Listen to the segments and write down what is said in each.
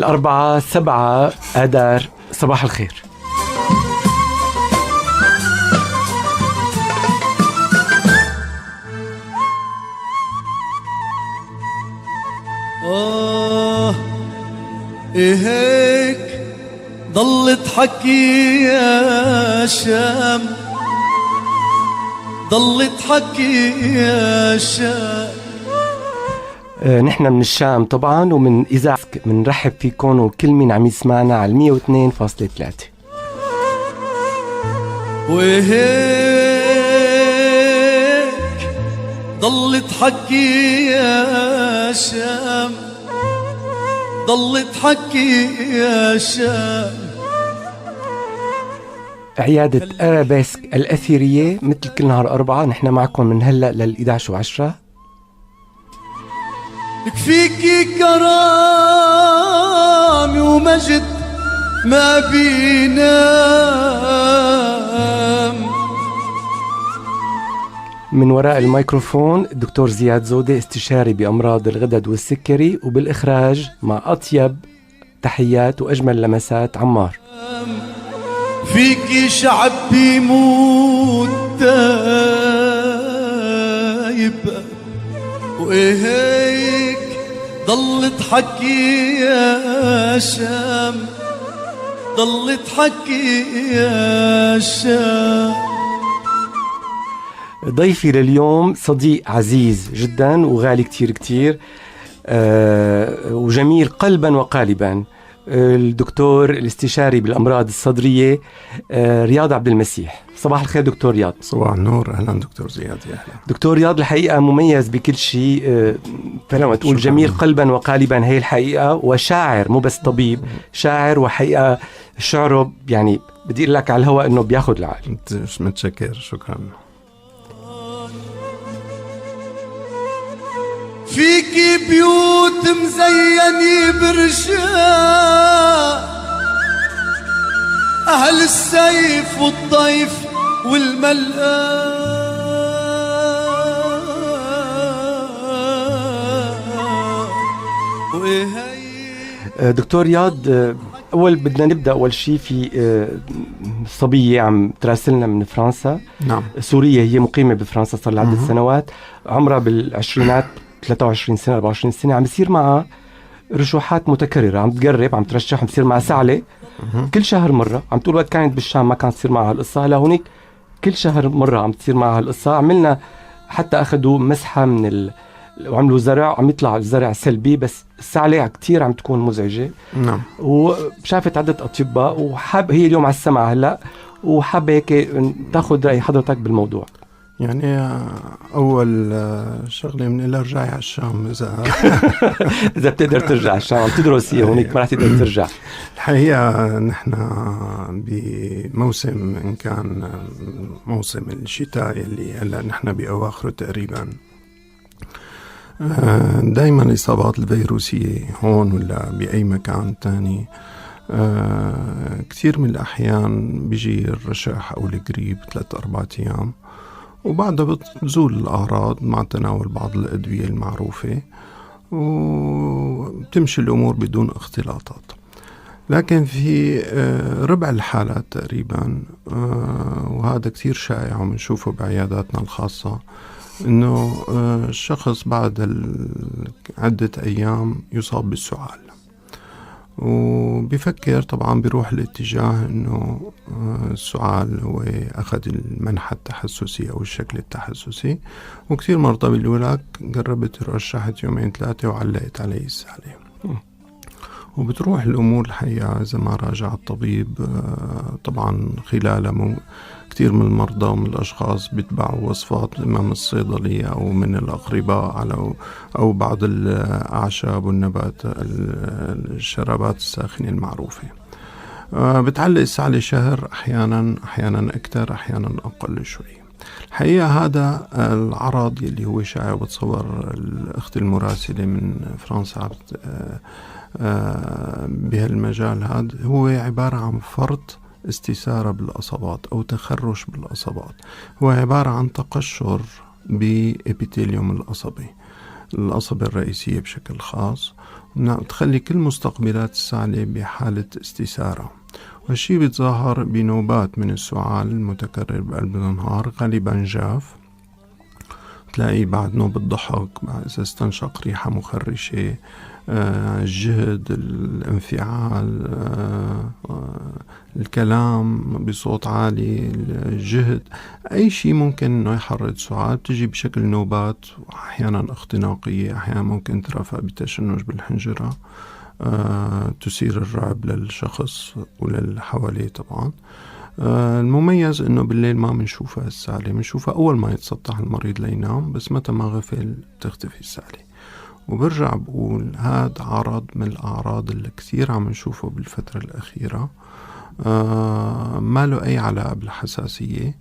الأربعاء 7 آذار. صباح الخير. إيه هيك ضلت حكي يا شام، ضلت حكي يا شام. نحن من الشام طبعا ومن إذاعة بنرحب فيكم وكل مين عم يسمعنا على 102.3. وهيك ضلت حكي يا شام، ضلت حكي يا شام. عيادة أرابيسك الأثيرية مثل كل نهار أربعة نحن معكم من هلأ لل11:10. كفيكي كرامي ومجد ما بينام. من وراء الميكروفون الدكتور زياد زودة، استشاري بأمراض الغدد والسكري، وبالإخراج مع أطيب تحيات وأجمل لمسات عمار. فيكي شعب بيموت تايب، وهيك ضلت حكي يا شام، ضلت حكي يا شام. ضيفي لليوم صديق عزيز جدا وغالي كتير كتير وجميل قلبا وقالبا، الدكتور الاستشاري بالأمراض الصدرية رياض عبد المسيح. صباح الخير دكتور رياض. صباح النور. أهلا دكتور زياد. يا أهلا دكتور رياض. الحقيقة مميز بكل شيء، فلما تقول جميل قلبا وقالبا هي الحقيقة، وشاعر مو بس طبيب، شاعر وحقيقة شعره يعني بدي أقول لك على الهواء إنه بياخد العقل. متشكر، شكرا. فيكي بيوت مزيني برشاء، أهل السيف والضيف والملقى. دكتور رياض، أول بدنا نبدأ أول شيء في صبية عم تراسلنا من فرنسا. نعم. سورية، هي مقيمة بفرنسا صار لها عدة سنوات، عمرها بالعشرينات، 23 سنة 24 سنة. عم يصير معها رشوحات متكررة، عم تقرب، عم ترشح، عم تصير معها سعلة كل شهر مرة. عم تقول وقت كانت بالشام ما كانت تصير معها القصة، هلا هونيك كل شهر مرة عم تصير معها القصة. عملنا حتى أخذوا مسحة من وعملوا زرع، عم يطلع الزرع سلبي، بس السعلة كتير عم تكون مزعجة. نعم. وشافت عدة أطباء، وحاب هي اليوم على السمع هلا، وحابة هيك تاخذ رأي حضرتك بالموضوع. يعني أول شغلة من إلا رجعي على الشام إذا بتقدر ترجع الشام، عم تدرسي هونيك ما رح تقدر ترجع. الحقيقة نحن بموسم، إن كان موسم الشتاء اللي هلا نحن بأواخره تقريبا، دايما الإصابات الفيروسية هون ولا بأي مكان تاني كثير من الأحيان بيجي الرشح أو القريب 3-4 أيام، وبعدها بتزول الأعراض مع تناول بعض الأدوية المعروفة، وبتمشي الأمور بدون اختلاطات. لكن في ربع الحالات تقريبا، وهذا كثير شائع ومنشوفه بعياداتنا الخاصة، إنه الشخص بعد عدة أيام يصاب بالسعال، وبيفكر طبعا بيروح الاتجاه إنه السعال هو أخذ المنحى التحسسي أو الشكل التحسسي. وكثير مرضى بيقولوا لك جربت رشحت 2-3 وعلقت عليه السعالة، وبتروح الأمور الحقيقة إذا ما راجع الطبيب. طبعا خلال كثير من المرضى ومن الأشخاص بيتبعوا وصفات إما من الصيدلية أو من الأقرباء أو بعض الأعشاب والنبات، الشرابات الساخنة المعروفة. بتعلق السعلة شهر، أحيانا أكثر، أحيانا أقل شوي. الحقيقة هذا العرض اللي هو شائع، بتصور الأخت المراسلة من فرنسا بهالمجال هذا، هو عبارة عن فرط استثارة بالأصابات أو تخرش بالأصابات. هو عبارة عن تقشر بإبيثيليوم الأصبي. القصبة الرئيسية بشكل خاص، تخلي كل مستقبلات السعلة بحالة استثارة. والشيء بيتظاهر بنوبات من السعال المتكرر بقلب النهار، غالبا جاف، تلاقي بعد نوبة ضحك، إذا استنشق ريحة مخرشة، الجهد، الانفعال، الكلام بصوت عالي، الجهد، أي شيء ممكن أنه يحرض سعال بتجي بشكل نوبات، أحيانا اختناقية، أحيانا ممكن ترافق بتشنج بالحنجرة، تثير الرعب للشخص وللحواليه طبعا. المميز انه بالليل ما منشوفها السعلة، منشوفها اول ما يتسطح المريض لينام، بس متى ما غفل تختفي السعلة. وبرجع بقول هاد عرض من الاعراض اللي كثير عم نشوفه بالفترة الاخيرة، ما له اي علاقة بالحساسية،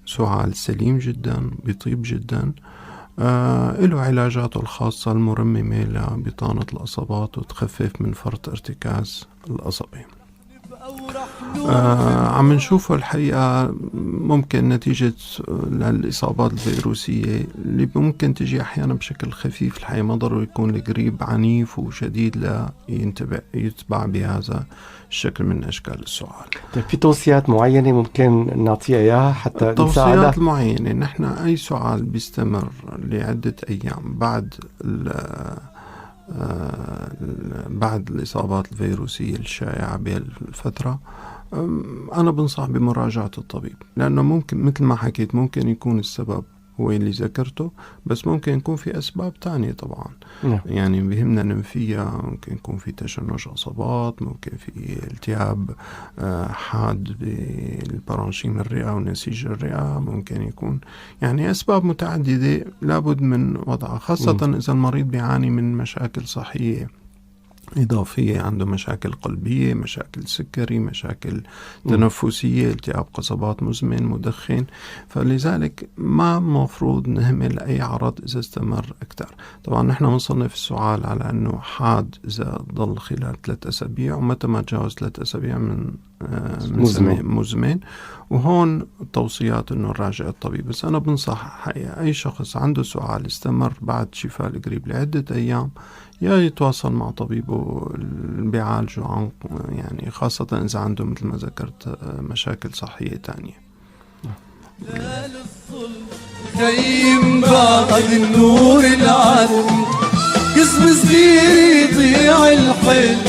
سعال سليم جدا، بيطيب جدا، له علاجاته الخاصة المرممة لبطانة القصبات وتخفف من فرط ارتكاز القصبة. عم نشوفه الحقيقة ممكن نتيجة الإصابات الفيروسية اللي ممكن تجي أحيانا بشكل خفيف، الحقيقة ما ضروري يكون القريب عنيف وشديد لا يتبع بهذا الشكل من أشكال السعال. في توصيات معينة ممكن نعطيها إياها حتى نساعدها؟ التوصيات المعينة، نحن أي سعال بيستمر لعدة أيام بعد الإصابات الفيروسية الشائعة بهالفترة، أنا بنصح بمراجعة الطبيب، لأنه ممكن مثل ما حكيت ممكن يكون السبب هو اللي ذكرته، بس ممكن يكون في أسباب تانية طبعا. يعني بهمنا ننفيها، ممكن يكون في تشنج عصبات، ممكن في التهاب حاد بالبرانشيم الرئة ونسيج الرئة، ممكن يكون يعني أسباب متعددة لابد من وضعها، خاصة إذا المريض بيعاني من مشاكل صحية إضافية، عنده مشاكل قلبية، مشاكل سكري، مشاكل تنفسية، التهاب قصبات مزمن، مدخن. فلذلك ما مفروض نهمل أي عرض إذا استمر أكثر. طبعا نحن بنصنف السعال على أنه حاد إذا ضل خلال 3 أسابيع، ومتى ما تجاوز 3 أسابيع من مزمن. وهون توصيات أنه نراجع الطبيب. بس أنا بنصح حقيقة أي شخص عنده سعال استمر بعد شفاء القريب لعدة أيام، يا يتواصل مع طبيبه اللي بيعالجه عن يعني، خاصة إذا عنده مثل ما ذكرت مشاكل صحية تانية. خيم بعد النور العالم، قسم صغير يضيع الحلم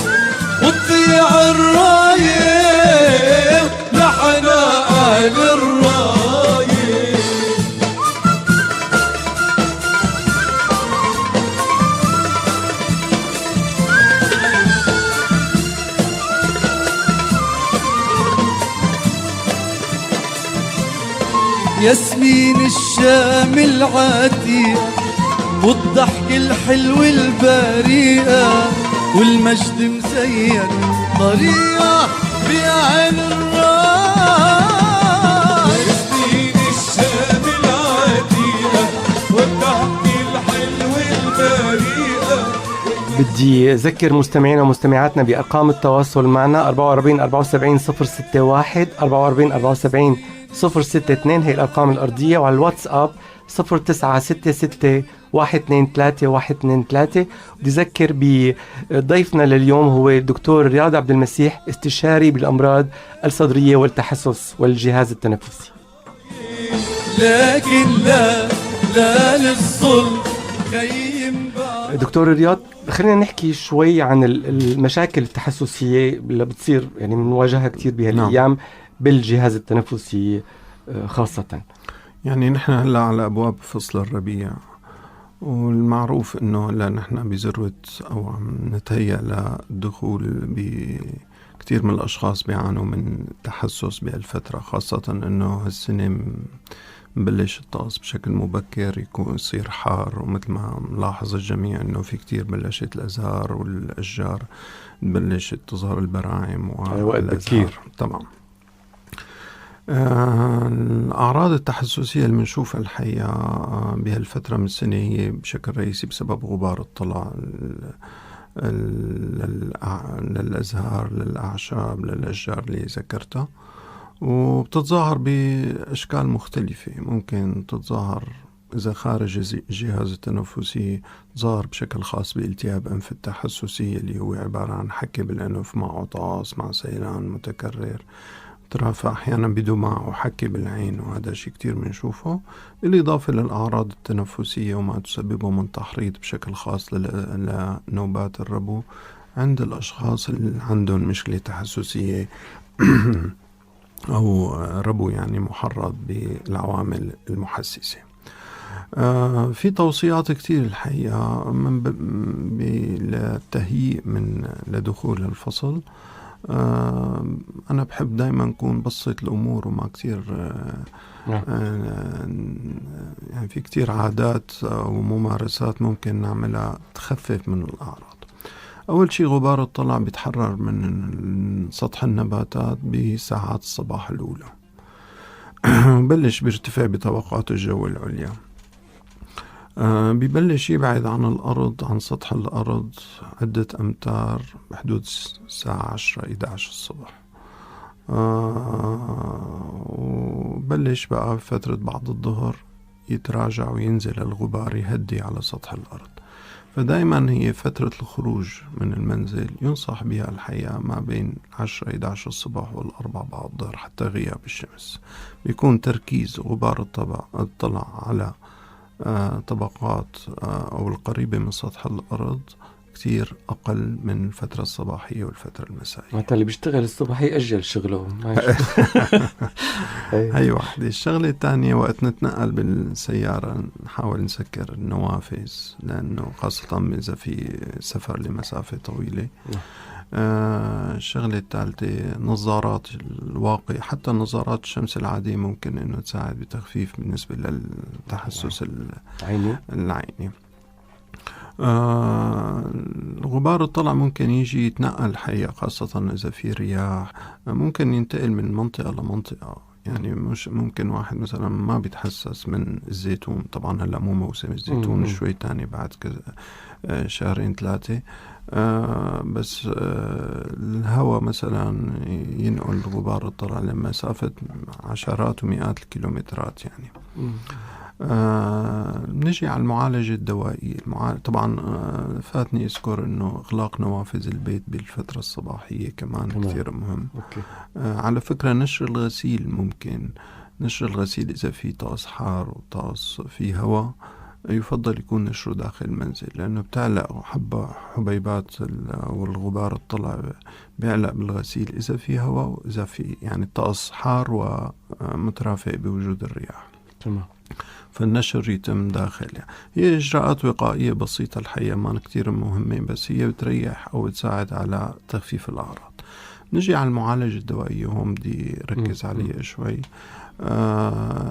وتضيع الراية لحنا أهل الراية. ياسمين الشام العاتية والضحك الحلو البريئة والمجد مزين طريقة بعين الراي. ياسمين الشام العاتية والضحك الحلو البريئة. بدي أذكر مستمعينا ومستمعاتنا بأرقام التواصل معنا 44 74 061 44 74 062 هي الأرقام الأرضية، وعلى الواتساب 0966 123 123. بدي أذكر بضيفنا لليوم هو الدكتور رياض عبد المسيح، استشاري بالأمراض الصدرية والتحسس والجهاز التنفسي. لكن لا للظلم خيم بعد. دكتور رياض، خلينا نحكي شوي عن المشاكل التحسسية اللي بتصير يعني بنواجهها كتير بهالأيام بالجهاز التنفسي خاصة. يعني نحن هلا على أبواب فصل الربيع، والمعروف إنه هلا نحن بذروة أو عم نتهيأ للدخول بكتير من الأشخاص بيعانوا من تحسس بهالفترة، خاصة إنه هالسنة مبلش الطقس بشكل مبكر يصير حار، ومثل ما ملاحظ الجميع إنه في كتير بلشت الأزهار والأشجار بلشت تظهر البراعم والأزهار. تمام. الأعراض التحسسية اللي بنشوفها الحقيقة بهالفترة من السنة هي بشكل رئيسي بسبب غبار الطلع للأزهار، للأعشاب، للأشجار اللي ذكرتها، وبتتظاهر بأشكال مختلفة. ممكن تتظاهر إذا خارج الجهاز التنفسي ظهر بشكل خاص بالتهاب أنف التحسسي اللي هو عبارة عن حكي بالأنف مع عطاس مع سيلان متكرر، ترافع أحيانا بدمع وحكي بالعين، وهذا شيء كتير بنشوفه، بالإضافة للأعراض التنفسية وما تسببه من تحريض بشكل خاص لنوبات الربو عند الأشخاص اللي عندهم مشكلة تحسسية أو ربو يعني محرض بالعوامل المحسسة. في توصيات كتير الحقيقة للتهيئ لدخول الفصل. أنا بحب دايما نكون بسط الأمور وما كتير يعني في كتير عادات وممارسات ممكن نعملها تخفف من الأعراض. أول شيء غبار الطلع بيتحرر من سطح النباتات بساعات الصباح الأولى ببلش بيرتفع بطبقات الجو العليا، ببلش يبعد عن الأرض عن سطح الأرض عدة أمتار بحدود الساعة 10-11 الصبح، وبلش بقى بفترة بعد الظهر يتراجع وينزل الغبار يهدي على سطح الأرض. فدايما هي فترة الخروج من المنزل ينصح بها الحقيقة ما بين 10-11 الصباح وال4 بعد الظهر حتى غياب الشمس، بيكون تركيز غبار الطلع على طبقات أو القريبة من سطح الأرض كتير أقل من الفترة الصباحية والفترة المسائية. معناتها اللي بيشتغل الصبح يأجل شغله. هاي واحدة. الشغلة الثانية وقت نتنقل بالسيارة نحاول نسكر النوافذ، لأنه خاصة إذا في سفر لمسافة طويلة. الشغلة الثالثة نظارات الواقي، حتى نظارات الشمس العادية ممكن إنه تساعد بتخفيف بالنسبة للتحسس العيني. غبار الطلع ممكن يجي يتنقل الحقيقة، خاصة إذا في رياح ممكن ينتقل من منطقة لمنطقة. يعني مش ممكن واحد مثلا ما بيتحسس من الزيتون، طبعا هلا مو موسم الزيتون، شوي تاني بعد كذا 2-3 بس الهواء مثلا ينقل غبار الطلع لمسافة عشرات ومئات الكيلومترات يعني. نجي على المعالجة الدوائية. طبعا فاتني أذكر أنه إغلاق نوافذ البيت بالفترة الصباحية كمان كثير مهم. على فكرة نشر الغسيل، ممكن نشر الغسيل إذا في طقس حار وطقس في هواء يفضل يكون نشره داخل المنزل، لأنه بتعلق حبيبات والغبار الطلع بيعلق بالغسيل إذا في هواء وإذا في يعني الطقس حار ومترافق بوجود الرياح. تمام. فالنشر يتم داخل. يعني هي إجراءات وقائية بسيطة الحقيقة، ما كتير مهمة، بس هي بتريح أو تساعد على تخفيف الأعراض. نجي على المعالجة الدوائية، وهم بدي ركز عليها شوي.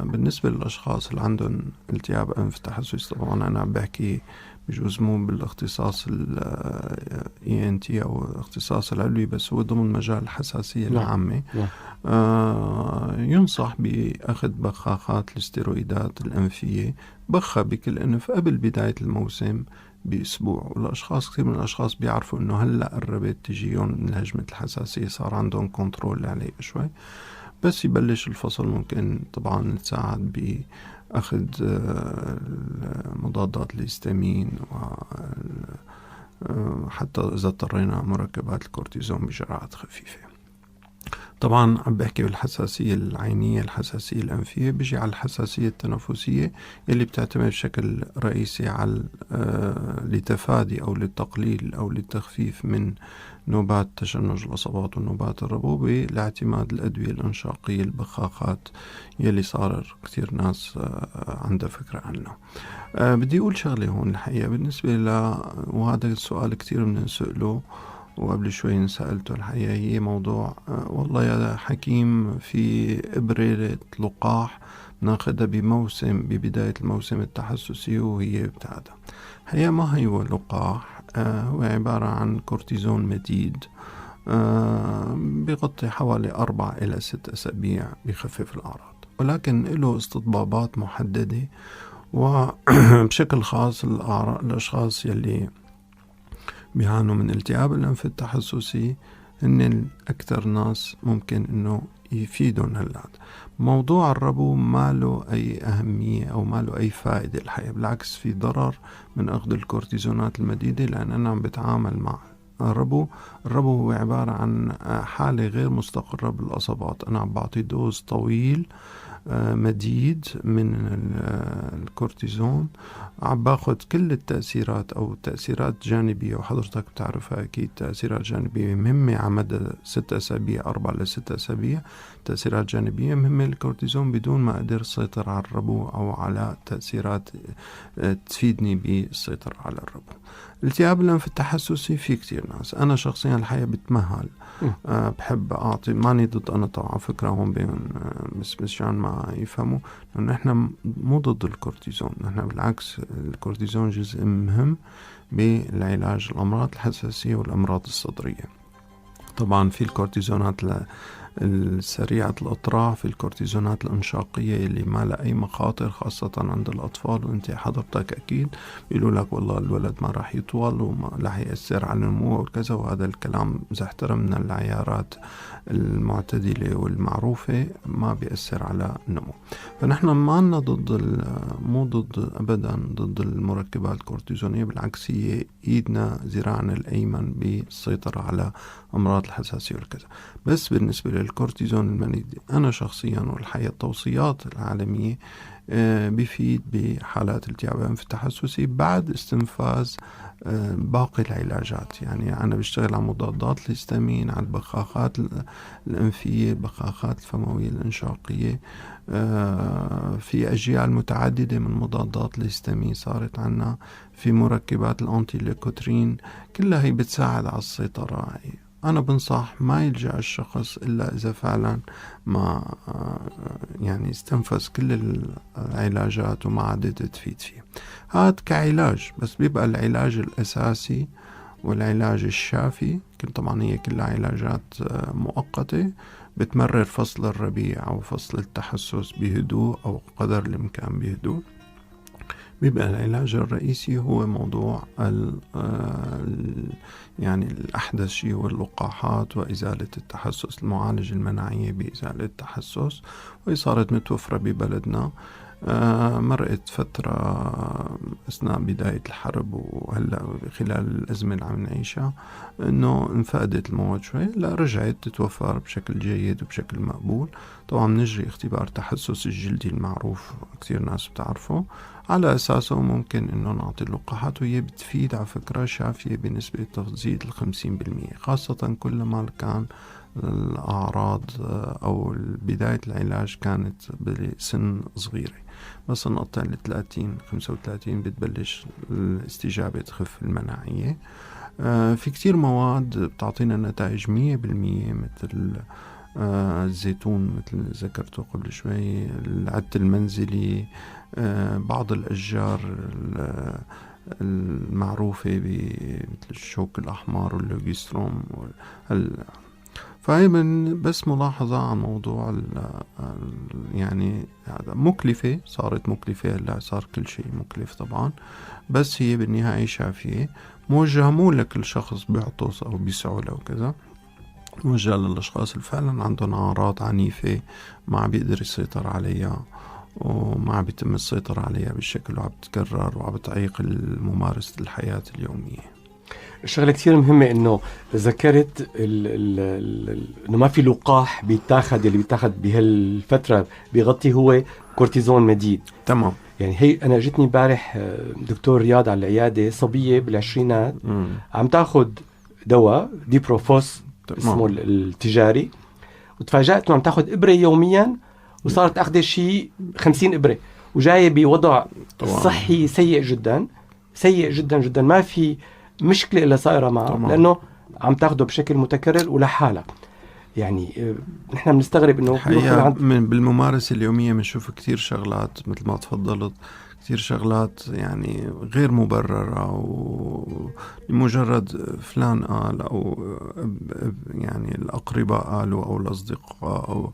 بالنسبة للأشخاص اللي عندهم التهاب أنف تحسسي، طبعا أنا بحكي بجوز مو بالاختصاص ENT أو الاختصاص العلوي، بس هو ضمن مجال الحساسية العامة. ينصح بأخذ بخاخات الاستيرويدات الأنفية، بخة بكل أنف قبل بداية الموسم بأسبوع. والأشخاص كثير من الأشخاص بيعرفوا أنه هلأ قربت تجيهم من هجمة الحساسية، صار عندهم كنترول عليه شوي. بس يبلش الفصل ممكن طبعا نتساعد بأخذ مضادات الهستامين، وحتى إذا اضطرينا مركبات الكورتيزون بجرعات خفيفة. طبعا عم بحكي بالحساسية العينية، الحساسية الأنفية، بيجي على الحساسية التنفسية اللي بتعتمد بشكل رئيسي على لتفادي أو للتقليل أو للتخفيف من نوبات تشنج العصبات ونوبات الربو بالاعتماد الأدوية الإنشاقية، البخاخات يلي صار كتير ناس عندها فكرة عنه. بدي أقول شغلة هون الحقيقة بالنسبة وهذا السؤال كتير بنسأله وقبل شوي نسألته الحقيقة، هي موضوع والله يا حكيم في إبرة لقاح ناخدها ببداية الموسم التحسسي وهي ابتعادة. هي ما هو لقاح، هو عبارة عن كورتيزون مديد بيغطي حوالي 4 إلى 6 أسابيع بيخفف الأعراض، ولكن له استطبابات محددة. وبشكل خاص الأشخاص يلي بيعانوا من التهاب الأنف التحسسي هن أكثر ناس ممكن إنه يفيدهم هالقد. موضوع الربو ما له أي أهمية أو ما له أي فائدة الحقيقة، بالعكس في ضرر من أخذ الكورتيزونات المديدة، لأن أنا عم بتعامل مع الربو هو عبارة عن حالة غير مستقرة بالأصابات. أنا عم بعطي دوز طويل مديد من الكورتيزون، عم باخذ كل التأثيرات أو تأثيرات جانبية، وحضرتك بتعرفها أكيد، تأثيرات جانبية مهمة على مدى 6 أسابيع، 4 ل 6 أسابيع، تأثيرات جانبية مهمة للكورتيزون بدون ما أقدر أسيطر على الربو أو على تأثيرات تفيدني بالسيطرة على الربو. التهاب الأنف التحسسي في كتير ناس، أنا شخصيا الحقيقة بتمهل، بحب أعطي، ماني ضد أنا طبعا، على فكرة هون بس مشان ما يفهموا إنه إحنا مو ضد الكورتيزون، إحنا بالعكس الكورتيزون جزء مهم بالعلاج الأمراض الحساسية والأمراض الصدرية. طبعا في الكورتيزونات السريعة الأطراح، في الكورتيزونات الإنشاقية اللي ما لها أي مخاطر خاصة عند الأطفال، وأنت حضرتك أكيد بيقولوا لك والله الولد ما راح يطول وما راح يأثر على النمو وكذا، وهذا الكلام إذا احترمنا العيارات المعتدلة والمعروفة ما بيأثر على النمو. فنحن ما لنا مو ضد أبدا ضد المركبات الكورتيزونية، بالعكس هي إيدنا ذراعنا الأيمن بالسيطرة على أمراض الحساسية والكذا. بس بالنسبة للكورتيزون المديد أنا شخصيا والحقيقة التوصيات العالمية بيفيد بحالات التهاب الأنف التحسسي بعد استنفاذ باقي العلاجات. يعني أنا بشتغل على مضادات الهستامين، على البخاخات الأنفية، البخاخات الفموية الإنشاقية، في أجيال متعددة من مضادات الهستامين صارت عنا، في مركبات الأنتي ليكوترين، كلها هي بتساعد على السيطرة. أنا بنصح ما يلجأ الشخص إلا إذا فعلا ما يعني استنفذ كل العلاجات وما عادت تفيد فيه. هذا كعلاج، بس بيبقى العلاج الأساسي والعلاج الشافي طبعا هي كلها علاجات مؤقتة بتمرر فصل الربيع أو فصل التحسس بهدوء أو قدر الإمكان بهدوء. بيبقى العلاج الرئيسي هو موضوع يعني الأحدث شيء هو اللقاحات وإزالة التحسس، المعالجة المناعية بإزالة التحسس، وهي صارت متوفرة ببلدنا. مرقت فترة أثناء بداية الحرب وهلأ خلال الأزمة اللي عم نعيشها إنه انفقدت المواد شوي، لا رجعت تتوفر بشكل جيد وبشكل مقبول. طبعا نجري اختبار تحسس الجلدي المعروف كثير ناس بتعرفه، على أساسه ممكن إنه نعطي اللقاحات، وهي بتفيد على فكرة شافية بنسبة تزيد 50%، خاصة كلما كان الأعراض أو بداية العلاج كانت بسن صغيرة، بس نقطع ل 30-35 بتبلش الاستجابة تخف المناعية. في كتير مواد بتعطينا نتائج 100%، مثل الزيتون مثل ذكرته قبل شوي، العد المنزلي، بعض الأشجار المعروفة مثل الشوك الأحمر واللوجيستروم. فهي بس ملاحظة عن موضوع يعني مكلفة، صارت مكلفة هلا، صار كل شيء مكلف طبعا، بس هي بالنهاية شافية، موجهة مو لكل شخص بيعطس أو بيسعل أو كذا، موجهة للأشخاص اللي فعلا عندهم أعراض عنيفة ما عم بيقدر يسيطر عليها وما عم بيتم السيطرة عليها بالشكل وعم بتكرر وعم بتعيق ممارسة الحياة اليومية. شغلة كتير مهمة إنه ذكرت إنه ما في لقاح بيتاخد، اللي بيتاخد بهالفترة بيغطي هو كورتيزون مديد. تمام. يعني هي أنا جتني امبارح دكتور رياض على العيادة، صبية بالعشرينات عم تاخد دواء ديبروفوس اسمه التجاري، وتفاجأت إنه عم تاخد إبرة يوميا، وصارت أخذ شيء 50 إبرة، وجاية بوضع صحي سيء جدا سيء جدا جدا، ما في مشكلة إلا صايرة معه لأنه عم تاخده بشكل متكرر ولحالة. يعني نحن بنستغرب إنه بالممارسة اليومية بنشوف كثير شغلات مثل ما تفضلت، كثير شغلات يعني غير مبررة، ومجرد فلان قال أو يعني الأقرباء قالوا أو الأصدقاء أو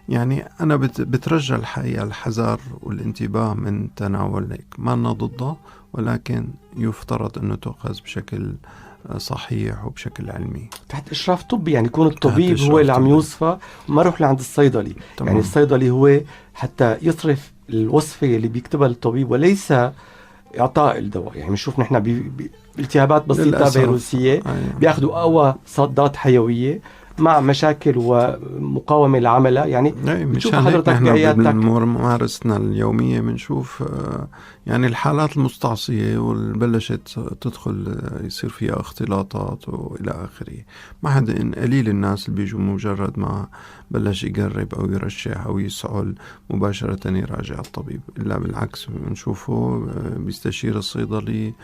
يعني أنا بترجى الحقيقة الحذر والانتباه من تناول هيك، ما لنا ضده، ولكن يفترض أنه تؤخذ بشكل صحيح وبشكل علمي. تحت إشراف طبي، يعني يكون الطبيب إشراف هو اللي عم طبي. يوصفه، وما روح لعند الصيدلي. تمام. يعني الصيدلي هو حتى يصرف الوصفة اللي بيكتبها الطبيب وليس إعطاء الدواء. يعني بنشوف نحن بالتهابات بسيطة للأسف. فيروسية أيوة. بياخدوا أقوى صادات حيوية مع مشاكل ومقاومة لعملها. يعني بتشوف مشان هيك حضرتك نحن بعيادتك بممارستنا اليومية بنشوف يعني الحالات المستعصية واللي بلشت تدخل يصير فيها اختلاطات وإلى آخره. ما حدا، قليل الناس اللي بيجوا مجرد ما بلش يقرب أو يرشح أو يسعل مباشرة يراجع الطبيب، إلا بالعكس بنشوفه بيستشير الصيدلي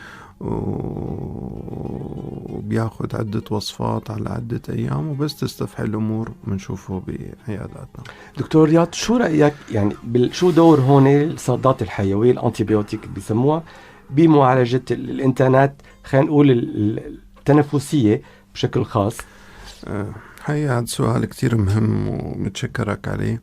وبياخد عدة وصفات على عدة أيام، وبس تستفحل الأمور بنشوفه بعياداتنا. دكتور رياض، شو رأيك يعني شو دور هون الصادات الحيوية الأنتيبيوتيك بيسموها بمعالجة الإنتانات، خلينا نقول التنفسية بشكل خاص؟ حقيقة هذا سؤال كتير مهم ومتشكرك عليه.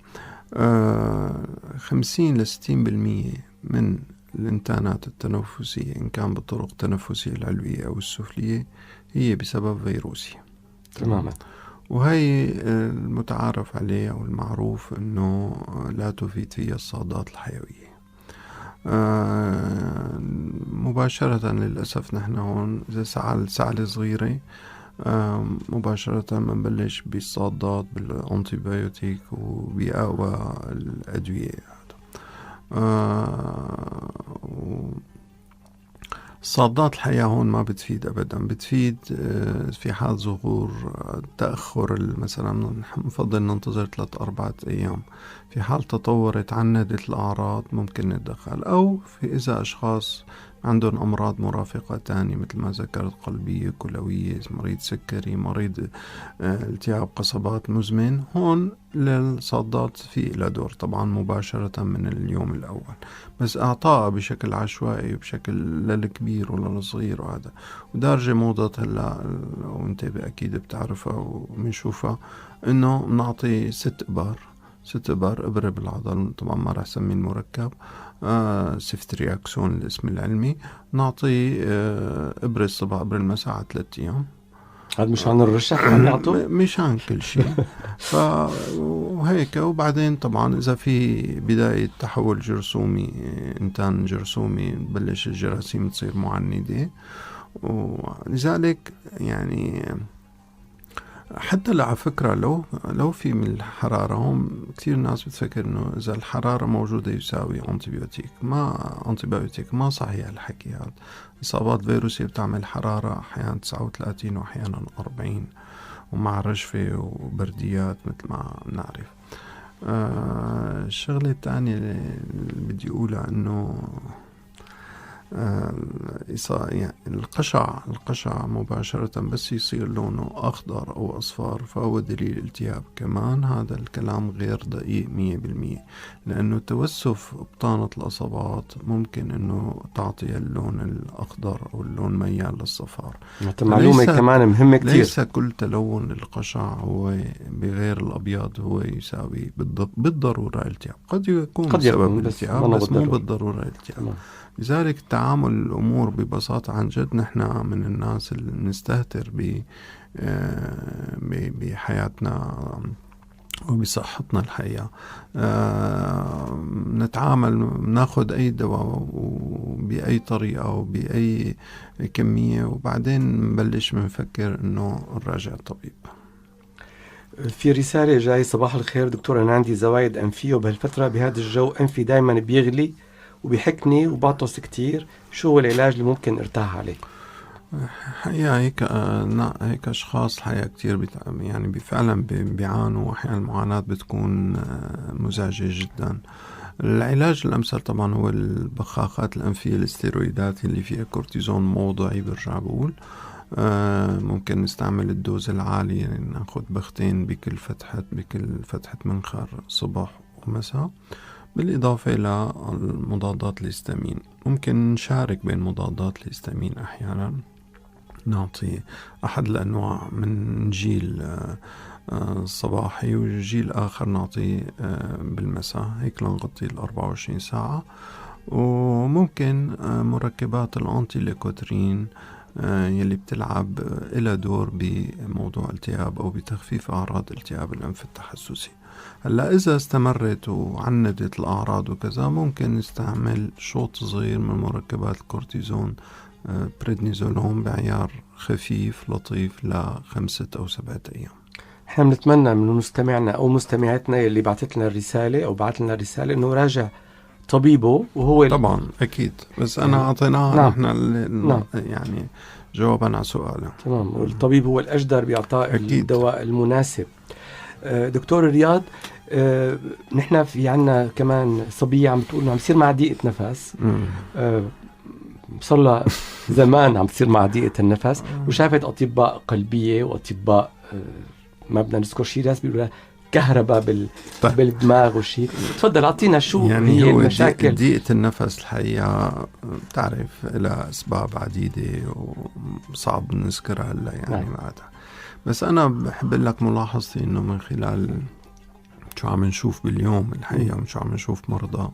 50-60% من الإنتانات التنفسية إن كان بالطرق التنفسية العلوية أو السفلية هي بسبب فيروسي. تماما. وهي المتعارف عليه أو المعروف أنه لا تفيد فيها الصادات الحيوية. مباشرة للأسف نحن هون إذا سعلة صغيرة مباشرة بنبلش بالصادات بالأنتيبيوتيك وبأقوى الأدوية. الصادات الحقيقة هون ما بتفيد أبدا. بتفيد في حال ظهور تأخر، مثلا نفضل ننتظر 3-4 أيام. في حال تطورت عندت الأعراض ممكن نتدخل، أو في إذا أشخاص عندهم أمراض مرافقة تانية مثل ما ذكرت، قلبية، كلوية، مريض سكري، مريض التهاب قصبات مزمن، هون للصادات في له دور طبعا مباشرة من اليوم الأول. بس أعطاها بشكل عشوائي وبشكل للكبير ولا للصغير، وهذا ودارجة موضة هلا وانت أكيد بتعرفها وبنشوفها، إنه بنعطي 6 إبر إبرة بالعضل. طبعا ما رح سمي المركب سيفترياكسون الاسم العلمي. نعطي إبرة الصباح إبرة المساء على 3 أيام. هذا مشان الرشح عم نعطوه مشان كل شيء. وهيك. وبعدين طبعا إذا في بداية تحول جرثومي، إنتان جرثومي، بلش الجراثيم تصير معندة. ولذلك يعني حتى على فكرة لو في من الحرارة، هم كثير ناس بتفكر إنه إذا الحرارة موجودة يساوي أنتيبيوتيك. ما صحيح الحكي هذا. إصابات فيروسية بتعمل حرارة أحيانا 39 وأحيانا 40 ومع رجفة وبرديات مثل ما نعرف. الشغلة الثانية اللي بدي أقولها إنه يعني القشع مباشرة بس يصير لونه أخضر أو أصفر فهو دليل التهاب. كمان هذا الكلام غير دقيق 100%، لأنه توسف بطانة الأصابات ممكن أنه تعطي اللون الأخضر أو اللون ميال للصفار. معلومة كمان مهمة كتير. ليس كل تلون القشع هو بغير الأبيض هو يساوي بالضرورة التهاب. قد يكون سبب الالتهاب بس مو بالضرورة التهاب. لذلك تعامل الأمور ببساطة عن جد. نحن من الناس اللي نستهتر بحياتنا وبصحتنا الحقيقة. نتعامل ناخد أي دواء بأي طريقة وبأي كمية، وبعدين نبلش منفكر إنه نراجع الطبيب. في رسالة جاي: صباح الخير دكتور، أنا عندي زوايد أنفية وبهالفترة بهذا الجو أنفي دايما بيغلي وبيحكني وبعطس كتير، شو هو العلاج اللي ممكن ارتاح عليه؟ حقيقة هيك أشخاص الحقيقة كتير يعني فعلا بيعانوا، وأحيانا المعاناة بتكون مزعجة جدا. العلاج الأمثل طبعا هو البخاخات الأنفية، الاستيرويدات اللي فيها كورتيزون موضعي. برجع بقول ممكن نستعمل الدوز العالية، يعني ناخد بختين بكل فتحة منخار صباح ومساء، بالإضافة إلى المضادات الهستامين. ممكن نشارك بين مضادات الهستامين، أحيانا نعطي أحد الأنواع من جيل صباحي وجيل آخر نعطي بالمساء، هيك لنغطي 24 ساعة. وممكن مركبات الأنتي ليكوترين يلي بتلعب إلى دور بموضوع التهاب أو بتخفيف أعراض التهاب الأنف التحسسي. هلا إذا استمرت وعندت الأعراض وكذا ممكن نستعمل شوط صغير من مركبات الكورتيزون بريدنيزولون بعيار خفيف لطيف ل5 أو 7 أيام. احنا بنتمنى من مستمعنا او مستمعتنا اللي بعثت لنا الرساله او بعث لنا الرساله انه راجع طبيبه وهو طبعا اكيد، بس انا اعطيناه نعم. نحن نعم. يعني جوابا على سؤاله. تمام، والطبيب هو الاجدر باعطاء الدواء المناسب. دكتور رياض، نحن في عنا كمان صبيه عم تقول انه عم يصير معها ضيقه نفس، صار لها زمان عم تصير معها ضيقه النفس، وشافت اطباء قلبيه واطباء ما بدنا نذكر شيء، ناس بيقولوا كهرباء بالدماغ والشيء. تفضل اعطينا شو يعني هي هو المشاكل. ضيقة النفس الحقيقة بتعرف لها أسباب عديدة وصعب نذكرها هلا يعني بعدها. بس أنا بحب لك ملاحظتي إنه من خلال شو عم نشوف باليوم الحقيقة وشو عم نشوف مرضى،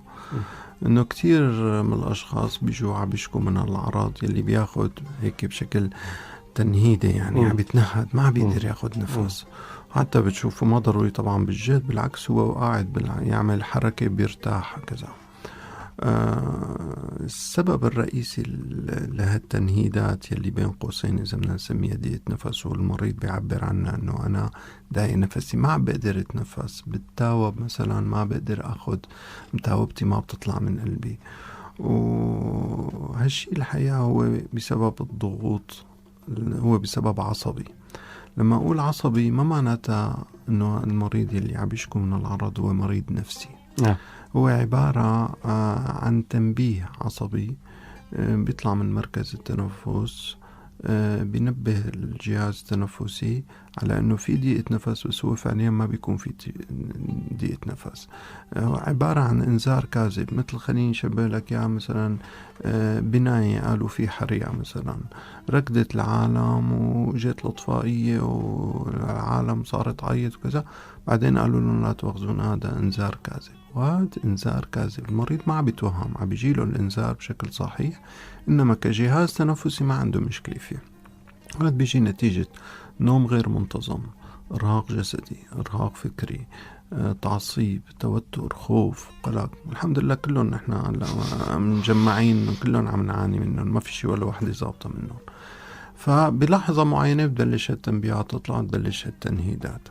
إنه كتير من الأشخاص عم بيشكوا من الأعراض يلي بياخد هيك بشكل تنهيدي، يعني عم بيتنهد ما عم بيقدر ياخد نفس. حتى بتشوفه ما ضروري طبعا بالجهد، بالعكس هو قاعد يعمل حركة بيرتاح كذا. السبب الرئيسي لهالتنهيدات يلي بين قوسين إذا بدنا نسميها ضيقة نفس والمريض بيعبر عنها إنه أنا ضايق نفسي ما عم بقدر أتنفس، بتاوب مثلا ما بقدر أخد، متاوبتي ما بتطلع من قلبي، وهالشي الحقيقة هو بسبب الضغوط، هو بسبب عصبي. لما أقول عصبي ما معناتها أنه المريض اللي عم يشكو من العرض هو مريض نفسي. هو عبارة عن تنبيه عصبي بيطلع من مركز التنفس، بينبه الجهاز التنفسي على أنه في ضيقة نفس، بس هو فعليا ما بيكون في ضيقة نفس. هو عبارة عن إنذار كاذب، مثل خليني نشبه لك يا مثلا بناية قالوا في حريقة مثلا، ركضت العالم وجت الإطفائية والعالم صارت عيط وكذا، بعدين قالوا لهم لا تواخذون هذا إنذار كاذب. وهذا إنذار كاذب، المريض ما عم بيتوهم، عم بيجيله الإنذار بشكل صحيح، إنما كجهاز تنفسي ما عنده مشكلة فيه. هذا بيجي نتيجة نوم غير منتظم، إرهاق جسدي، إرهاق فكري، تعصيب، توتر، خوف، قلق. الحمد لله كلهم نحن مجمعين، كلهم عم نعاني منهم، ما في شيء ولا وحدة ظابطة منهم. فبلحظة معينة بتبلش التنبيهات تطلع، بتبلش التنهيدات.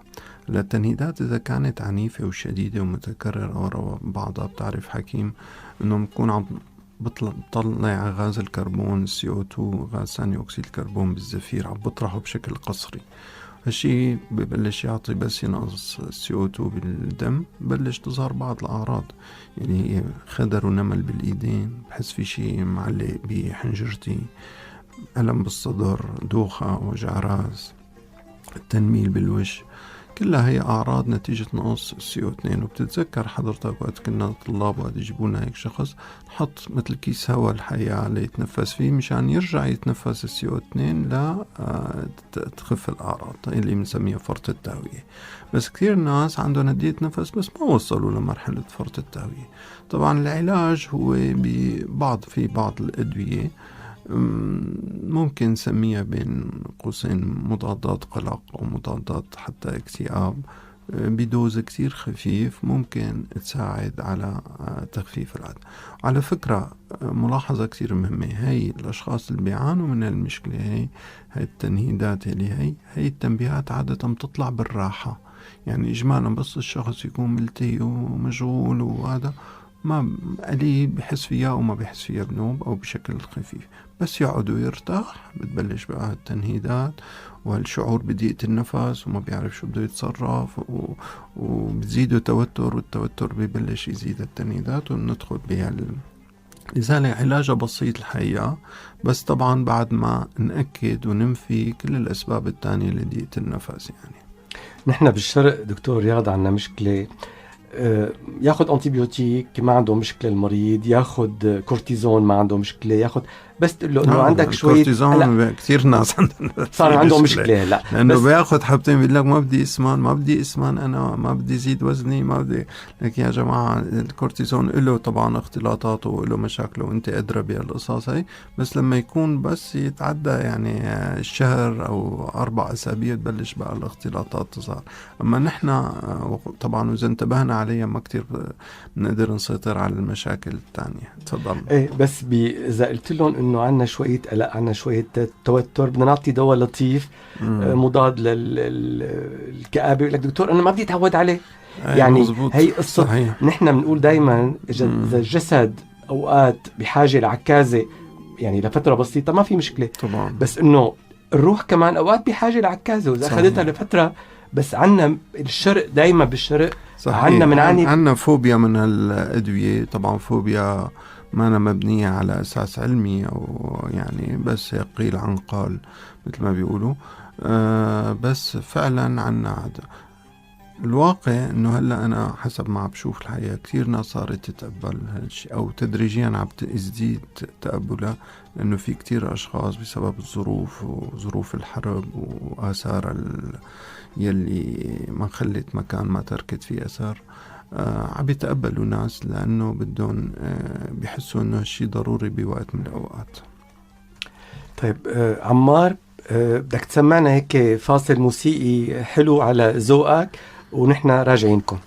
التنهيدات إذا كانت عنيفة وشديدة ومتكررة ورا بعضها، بتعرف حكيم إنه بكون عم بطلع غاز الكربون CO2، غاز ثاني أكسيد الكربون بالزفير، عم بطرحه بشكل قصري. هالشي ببلش يعطي، بس ينقص CO2 بالدم ببلش تظهر بعض الأعراض، يعني خدر ونمل بالإيدين، بحس في شي معلق بحنجرتي، ألم بالصدر، دوخة، وجع راس، التنميل بالوجه. كلها هي أعراض نتيجة نقص CO2. وبتتذكر حضرتك وقت كنا طلاب وقت يجيبونا هيك شخص نحط مثل كيس هواء الحقيقة ليتنفس فيه مشان يرجع يتنفس CO2 لا تخف الأعراض اللي بنسميها فرط التهوية. بس كثير ناس عندهم ضيقة نفس بس ما وصلوا لمرحلة فرط التهوية. طبعا العلاج هو في بعض الأدوية ممكن نسميها بين قوسين مضادات قلق أو مضادات حتى اكتئاب، بدوز كتير خفيف ممكن تساعد على تخفيف العد. على فكرة ملاحظة كتير مهمة، هاي الأشخاص اللي بيعانوا من المشكلة، هاي التنهيدات هاي التنبيهات عادة بتطلع بالراحة، يعني إجمالا بس الشخص يكون ملتهي ومشغول وهذا ما قليل بحس فيها وما بحس فيها بنوم أو بشكل خفيف، بس يقعد ويرتاح بتبلش بقى التنهيدات والشعور بضيقة النفس وما بيعرف شو بده يتصرف وبتزيده توتر، والتوتر بيبلش يزيد التنهيدات وندخل بها. لذلك علاجها بسيط الحقيقة، بس طبعا بعد ما نأكد وننفي كل الأسباب التانية لضيقة النفس. يعني نحن بالشرق دكتور رياض عنا مشكلة، ياخد انتيبيوتيك ما عنده مشكلة، المريض ياخد كورتيزون ما عنده مشكلة، ياخد بس تقول له انه عندك شويه الكورتيزون كثير ناس صار عندهم مشكله هلا، لانه بياخذ حبتين بيقول لك ما بدي اسمان انا ما بدي زيد وزني، ما بدي. لك يا جماعه الكورتيزون له طبعا اختلاطاته وله مشاكله وانت ادرى بهالقصص هي، بس لما يكون بس يتعدى يعني الشهر او 4 أسابيع تبلش بقى الاختلاطات تظهر. اما نحن طبعا واذا انتبهنا عليها ما كتير بنقدر نسيطر على المشاكل الثانيه. تفضل. ايه بس اذا قلت لهم انه عندنا شويه قلق، عندنا شويه توتر، بدنا نعطي دواء لطيف مضاد للكآبه، يقول لك دكتور انا ما بدي اتعود عليه. يعني مزبوط. هي قصه. نحن بنقول دائما اذا الجسد اوقات بحاجه لعكازه يعني لفتره بسيطه ما في مشكله طبعا، بس انه الروح كمان اوقات بحاجه لعكازه، واذا اخذتها لفتره. بس عنا الشرق دائما بالشرق عنا فوبيا من الادويه. طبعا فوبيا ما أنا مبنية على أساس علمي أو يعني بس قيل عن قال مثل ما بيقولوا. بس فعلا عنا عادة. الواقع إنه هلأ أنا حسب ما بشوف الحقيقة كثير ناس صارت تتقبل هالشيء أو تدريجيا عم تزيد تقبلها، لأنه في كثير أشخاص بسبب الظروف وظروف الحرب وآثار يلي ما خلت مكان ما تركت فيه أثار، عم يتقبلوا ناس لأنه بدهم بيحسوا إنه هالشي ضروري بوقت من الأوقات. طيب عمار، بدك تسمعنا هيك فاصل موسيقي حلو على ذوقك ونحن راجعينكم.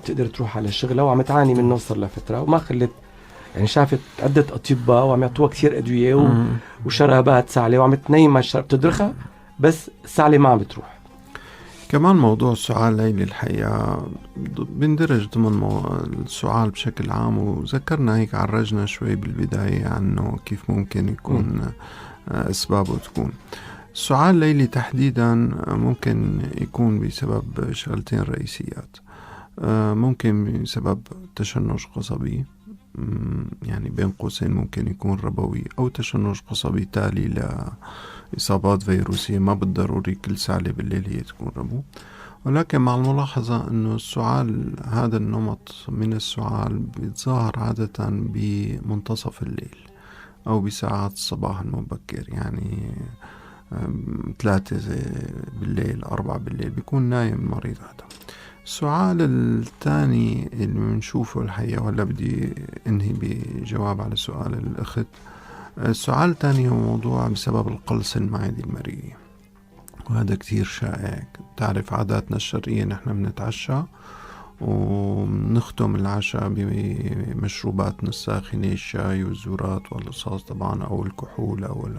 تقدر تروح على شغلها وعم تعاني منه صار لها فترة وما خلت، يعني شافت عدة أطباء وعم يعطوها كثير أدوية وشرابات سعلة وعم تنيم الشرب تدرخها، بس السعلة ما عم بتروح. كمان موضوع السعال ليلي الحقيقة بندرج ضمن السعال بشكل عام، وذكرنا هيك عرجنا شوي بالبداية عنه كيف ممكن يكون أسبابه تكون. السعال ليلي تحديدا ممكن يكون بسبب شغلتين رئيسيات. ممكن بسبب تشنج قصبي، يعني بين قوسين ممكن يكون ربوي أو تشنج قصبي تالي لإصابات فيروسية. ما بالضروري كل سعلة بالليل هي تكون ربو، ولكن مع الملاحظة أنه السعال هذا النمط من السعال بيتظاهر عادة بمنتصف الليل أو بساعات الصباح المبكر، يعني 3 بالليل 4 بالليل بيكون نايم المريض هذا. السؤال الثاني اللي بنشوفه الحقيقة، ولا بدي انهي بجواب على سؤال الأخت. السؤال الثاني هو موضوع بسبب القلص المعدي المرئي، وهذا كتير شائع. تعرف عاداتنا الشرقية نحن بنتعشى ونختم العشاء بمشروباتنا الساخنة، الشاي والزورات والقصاص طبعا أو الكحول أو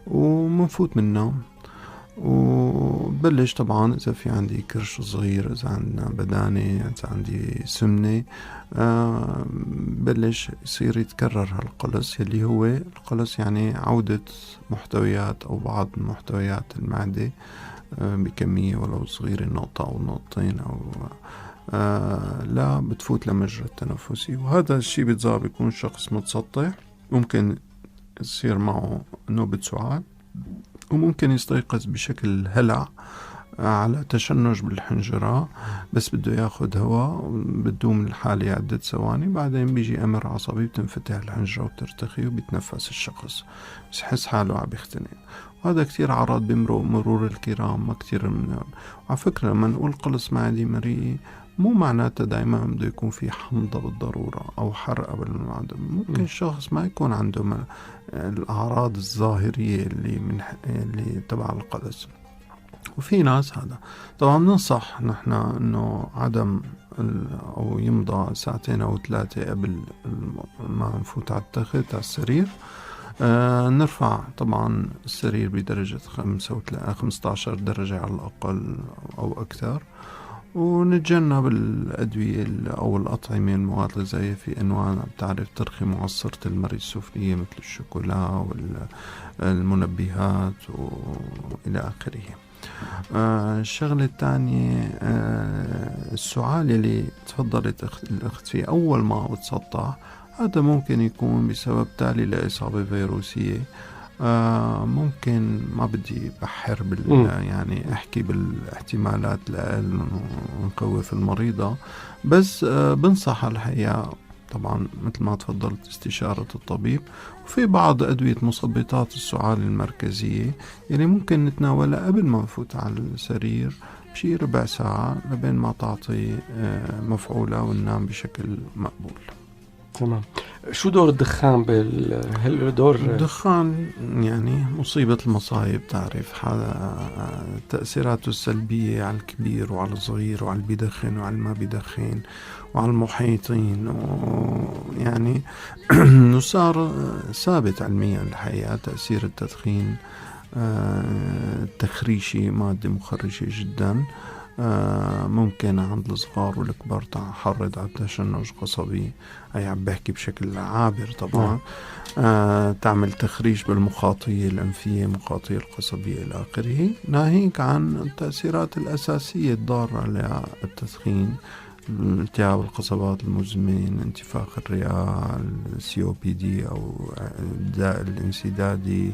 ومنفوت من النوم، وبلش طبعا إذا في عندي كرش صغير، إذا عندنا بدانة، إذا عندي سمنة، بلش يصير يتكرر هالقلص، يلي هو القلص يعني عودة محتويات أو بعض محتويات المعدة بكمية ولو صغيرة، نقطة أو نقطتين، أو لا بتفوت لمجرى التنفسي. وهذا الشيء بيتظاهر بيكون شخص متسطح، ممكن يصير معه نوبة سعال، وممكن يستيقظ بشكل هلع على تشنج بالحنجرة، بس بده ياخد هواء، بدوم الحالة عدة ثواني، بعدين بيجي أمر عصبي، بتنفتح الحنجرة وبترتخي وبيتنفس الشخص، بس يحس حاله عم يختنق. وهذا كتير عرض بمرق مرور الكرام، ما كتير وعلى فكرة لما نقول قلص معدي مريء مو معناته دايما بده يكون في حمضة بالضرورة أو حرقة بالمعدة. ممكن الشخص ما يكون عنده الأعراض الظاهرية اللي تبع القلص. وفي ناس هذا طبعا بننصح نحن انه عدم او يمضى 2 أو 3 قبل ما نفوت على التخت على السرير. نرفع طبعا السرير بدرجة 15 درجة على الأقل أو أكثر، ونتجنب الأدوية أو الأطعمة المواد الغذائية. في أنواع بتعرف ترخي معصرة المري السفلية مثل الشوكولا والمنبهات وإلى آخره. الشغلة الثانية السعال اللي تفضلت الأخت فيه أول ما تسطح، هذا ممكن يكون بسبب تالي لإصابة فيروسية. ممكن ما بدي بحر يعني أحكي بالاحتمالات ونخوف المريضة، بس بنصح الحقيقة طبعا مثل ما تفضلت استشارة الطبيب. وفي بعض أدوية مثبطات السعال المركزية اللي ممكن نتناولها قبل ما نفوت على السرير بشي ربع ساعة لبين ما تعطي مفعولة وننام بشكل مقبول. تمام. شو دور الدخان هل دور الدخان يعني مصيبة المصايب، تعرف تأثيراته السلبية على الكبير وعلى الصغير وعلى اللي بيدخن وعلى ما بيدخن وعلى المحيطين، يعني صار ثابت علميا الحقيقة تأثير التدخين التخريشي، مادة مخرشة جدا، ممكن عند الصغار والكبار تحرض على التشنج قصبي، أي عم بحكي بشكل عابر طبعا. تعمل تخريش بالمخاطية الأنفية، مخاطية القصبية إلى آخره، ناهيك عن التأثيرات الأساسية الضارة للتدخين، التهاب القصبات المزمن، انتفاخ الرئة، COPD أو الداء الانسدادي،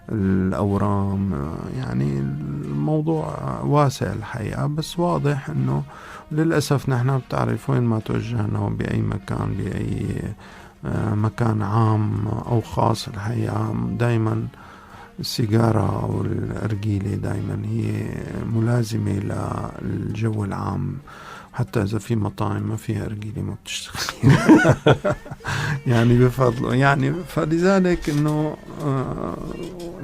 الأورام. يعني الموضوع واسع الحقيقة، بس واضح أنه للأسف نحن بتعرف وين ما توجهنا بأي مكان، بأي مكان عام أو خاص، الحقيقة دايما السيجارة أو الأرجيلة دايما هي ملازمة للجو العام. حتى إذا في مطاعم ما فيها أرجيلة ما بتشتغل يعني بفضل يعني، فلذلك إنه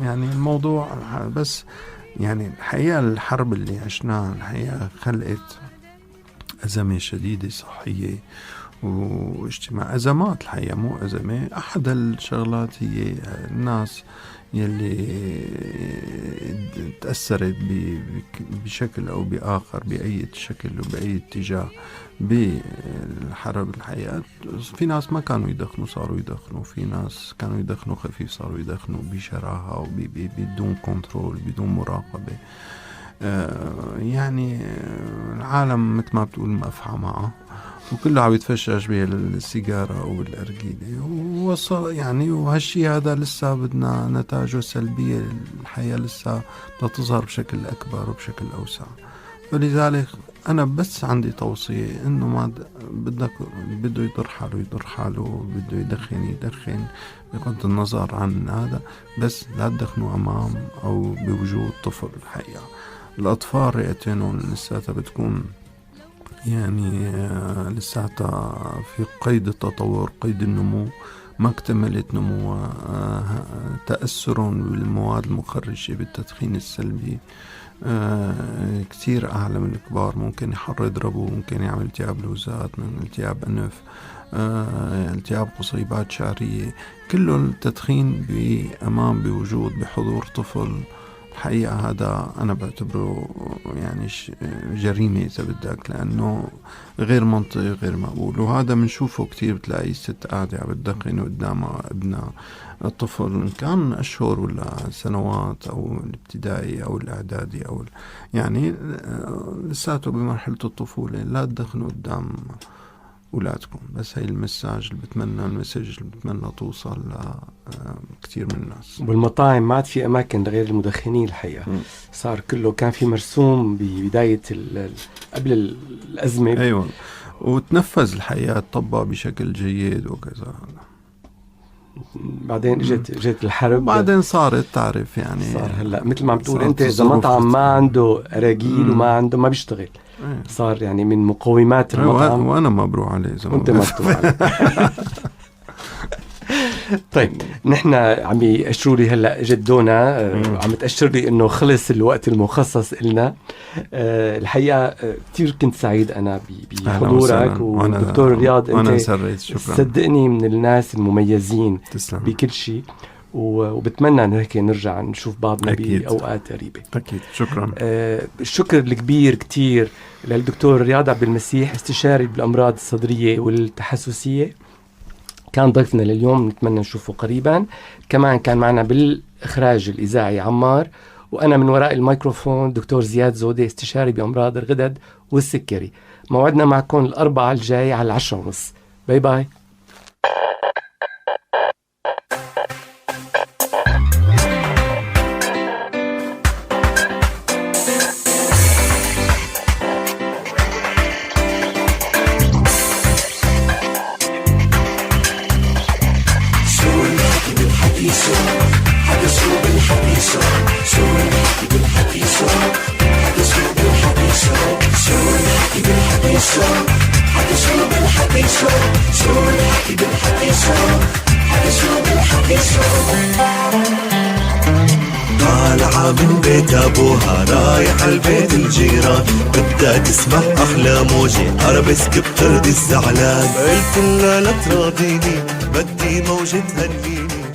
يعني الموضوع بس يعني الحقيقة الحرب اللي عشناها الحقيقة خلقت أزمة شديدة صحية واجتماع، أزمات الحقيقة مو أزمة. أحد الشغلات هي الناس يلي تأثرت بشكل أو بآخر بأي شكل وبأي اتجاه بالحرب الحقيقة. في ناس ما كانوا يدخنوا صاروا يدخنوا، في ناس كانوا يدخنوا خفيف صاروا يدخنوا بشراهة وبدون كنترول، بدون مراقبة. يعني العالم مثل ما بتقول مفحة معه، وكله عم يتفشش بالسيجارة أو بالأرجيلة، ووصل يعني. وهالشي هذا لسه بدنا نتائجه السلبية الحقيقة لسه بدها تظهر بشكل أكبر وبشكل أوسع. فلذلك أنا بس عندي توصية إنه ما بده يضر حاله، بده يدخن بغض النظر عن هذا، بس لا تدخنوا أمام أو بوجود طفل. الحقيقة الأطفال رئتهم لساتها بتكون يعني لساتها في قيد التطور، قيد النمو، ما اكتملت نمو. تأثرهم بالمواد المخرجة بالتدخين السلبي كتير أعلى من الكبار، ممكن يحرض ربو، ممكن يعمل التهاب لوزات، من التهاب أنف، التهاب قصيبات شعرية. كله التدخين بوجود بحضور طفل الحقيقة هذا أنا بعتبره يعني جريمة إذا بدك، لأنه غير منطقي غير مقبول. وهذا بنشوفه كتير، بتلاقي ست قاعدة عم بتدخن قدامها ابنها الطفل إن كان أشهر ولا سنوات، أو الابتدائي أو الإعدادي أو يعني لساته بمرحلة الطفولة. لا تدخنوا قدام أولادكم. بس هي المساج اللي بتمنى توصل لكتير من الناس. والمطاعم ما عاد في أماكن لغير المدخنين الحقيقة. صار كله كان في مرسوم ببداية قبل الأزمة. أيوة، وتنفذ الحقيقة، تطبق بشكل جيد وكذا. بعدين اجت الحرب، بعدين صارت تعرف يعني صار هلا مثل ما عم تقول انت، اذا مطعم ما عنده اراجيل وما عنده ما بيشتغل. صار يعني من مقومات المطعم. وانا ما بروح عليه زمان. وانت ما بتروح عليه. طيب نحن عم يأشروا لي هلا جدونا، عم تأشر لي انه خلص الوقت المخصص لنا. الحقيقه كثير كنت سعيد انا بحضورك، والدكتور رياض انت صدقني من الناس المميزين بكل شيء، وبتمنى هيك نرجع نشوف بعضنا بأوقات قريبة. أكيد. شكرا. الشكر الكبير كتير للدكتور رياض عبد المسيح، استشاري بالأمراض الصدرية والتحسسية، كان ضيفنا لليوم، نتمنى نشوفه قريبا. كمان كان معنا بالإخراج الإذاعي عمار، وأنا من وراء الميكروفون دكتور زياد زودة، استشاري بأمراض الغدد والسكري. موعدنا معكم الأربعاء الجاي على 10:30. باي باي. طالعة من بيت أبوها رايح البيت الجيران، بدها تسمع أحلى موجة أرابيسك بترضي الزعلان. قلت لها لا تراضيني، بدي موجة تهنيني.